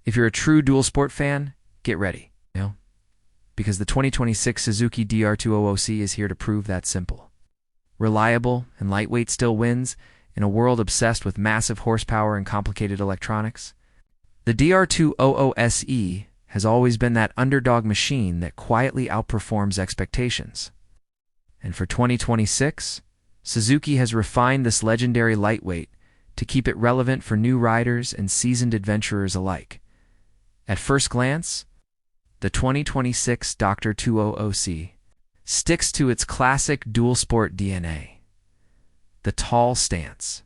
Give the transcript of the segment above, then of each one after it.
If you're a true dual sport fan, get ready, because the 2026 Suzuki DR200C is here to prove that simple. Reliable and lightweight still wins in a world obsessed with massive horsepower and complicated electronics. The DR200SE has always been that underdog machine that quietly outperforms expectations. And for 2026, Suzuki has refined this legendary lightweight to keep it relevant for new riders and seasoned adventurers alike. At first glance, the 2026 Dr. 200C sticks to its classic dual sport DNA. The tall stance,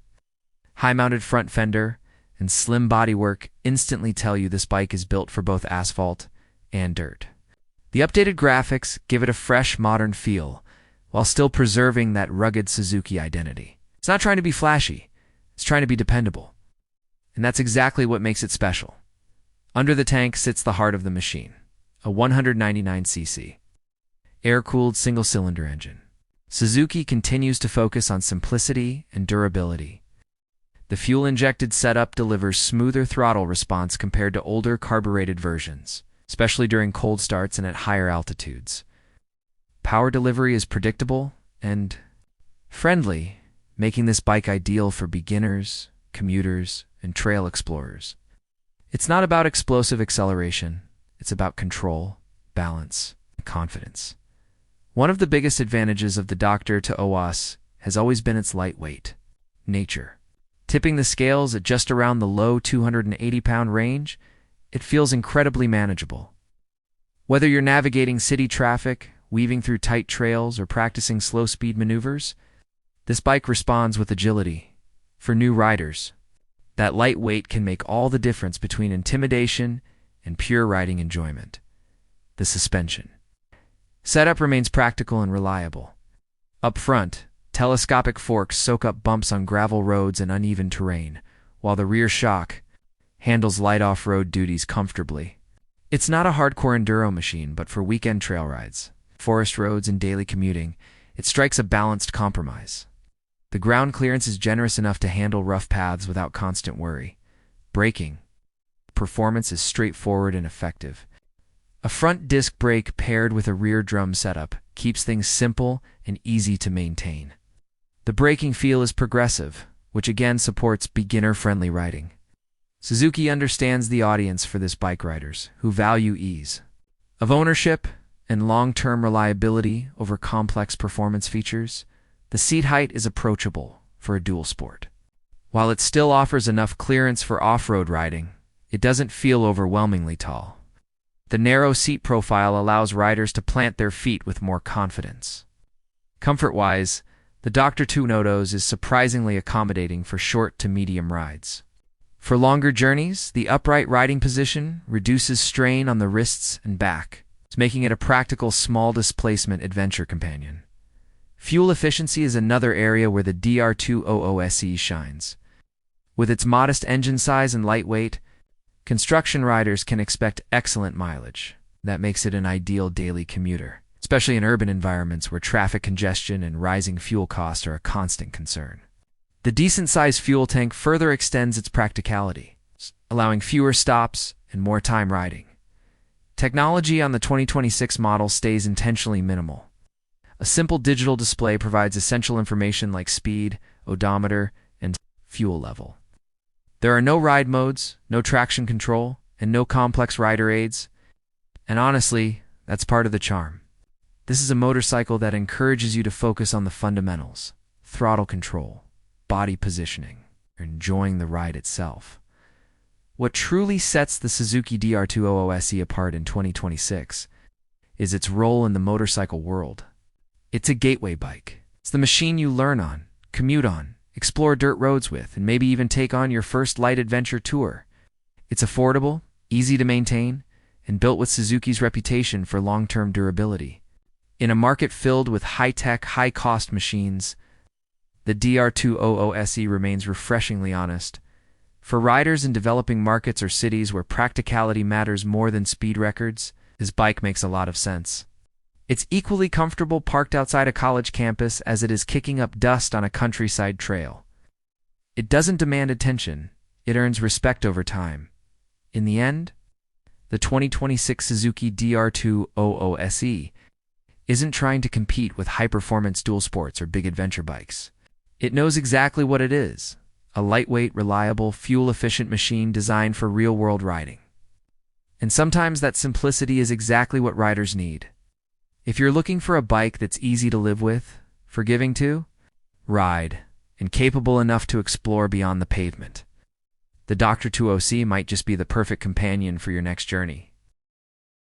high-mounted front fender, and slim bodywork instantly tell you this bike is built for both asphalt and dirt. The updated graphics give it a fresh, modern feel, while still preserving that rugged Suzuki identity. It's not trying to be flashy, it's trying to be dependable. And that's exactly what makes it special. Under the tank sits the heart of the machine, a 199cc, air-cooled single-cylinder engine. Suzuki continues to focus on simplicity and durability. The fuel-injected setup delivers smoother throttle response compared to older carbureted versions, especially during cold starts and at higher altitudes. Power delivery is predictable and friendly, making this bike ideal for beginners, commuters, and trail explorers. It's not about explosive acceleration, it's about control, balance, and confidence. One of the biggest advantages of the Dr. 200S has always been its lightweight nature. Tipping the scales at just around the low 280-pound range, it feels incredibly manageable. Whether you're navigating city traffic, weaving through tight trails, or practicing slow-speed maneuvers, this bike responds with agility. For new riders, that lightweight can make all the difference between intimidation and pure riding enjoyment. The suspension setup remains practical and reliable. Up front, telescopic forks soak up bumps on gravel roads and uneven terrain, while the rear shock handles light off-road duties comfortably. It's not a hardcore enduro machine, but for weekend trail rides, forest roads, and daily commuting, it strikes a balanced compromise. The ground clearance is generous enough to handle rough paths without constant worry. Braking performance is straightforward and effective. A front disc brake paired with a rear drum setup keeps things simple and easy to maintain. The braking feel is progressive, which again supports beginner-friendly riding. Suzuki understands the audience for this bike riders who value ease of ownership and long-term reliability over complex performance features. The seat height is approachable for a dual sport. While it still offers enough clearance for off-road riding, it doesn't feel overwhelmingly tall. The narrow seat profile allows riders to plant their feet with more confidence. Comfort-wise, the Dr. 200S is surprisingly accommodating for short to medium rides. For longer journeys, the upright riding position reduces strain on the wrists and back, making it a practical small displacement adventure companion. Fuel efficiency is another area where the DR200SE shines. With its modest engine size and lightweight, construction riders can expect excellent mileage. That makes it an ideal daily commuter, especially in urban environments where traffic congestion and rising fuel costs are a constant concern. The decent-sized fuel tank further extends its practicality, allowing fewer stops and more time riding. Technology on the 2026 model stays intentionally minimal. A simple digital display provides essential information like speed, odometer, and fuel level. There are no ride modes, no traction control, and no complex rider aids. And honestly, that's part of the charm. This is a motorcycle that encourages you to focus on the fundamentals: throttle control, body positioning, or enjoying the ride itself. What truly sets the Suzuki DR200SE apart in 2026 is its role in the motorcycle world. It's a gateway bike. It's the machine you learn on, commute on, explore dirt roads with, and maybe even take on your first light adventure tour. It's affordable, easy to maintain, and built with Suzuki's reputation for long-term durability. In a market filled with high-tech, high-cost machines, the DR200SE remains refreshingly honest. For riders in developing markets or cities where practicality matters more than speed records, this bike makes a lot of sense. It's equally comfortable parked outside a college campus as it is kicking up dust on a countryside trail. It doesn't demand attention, it earns respect over time. In the end, the 2026 Suzuki DR200 SE isn't trying to compete with high-performance dual sports or big adventure bikes. It knows exactly what it is: a lightweight, reliable, fuel-efficient machine designed for real-world riding. And sometimes that simplicity is exactly what riders need. If you're looking for a bike that's easy to live with, forgiving to ride, and capable enough to explore beyond the pavement, the Dr. 20C might just be the perfect companion for your next journey.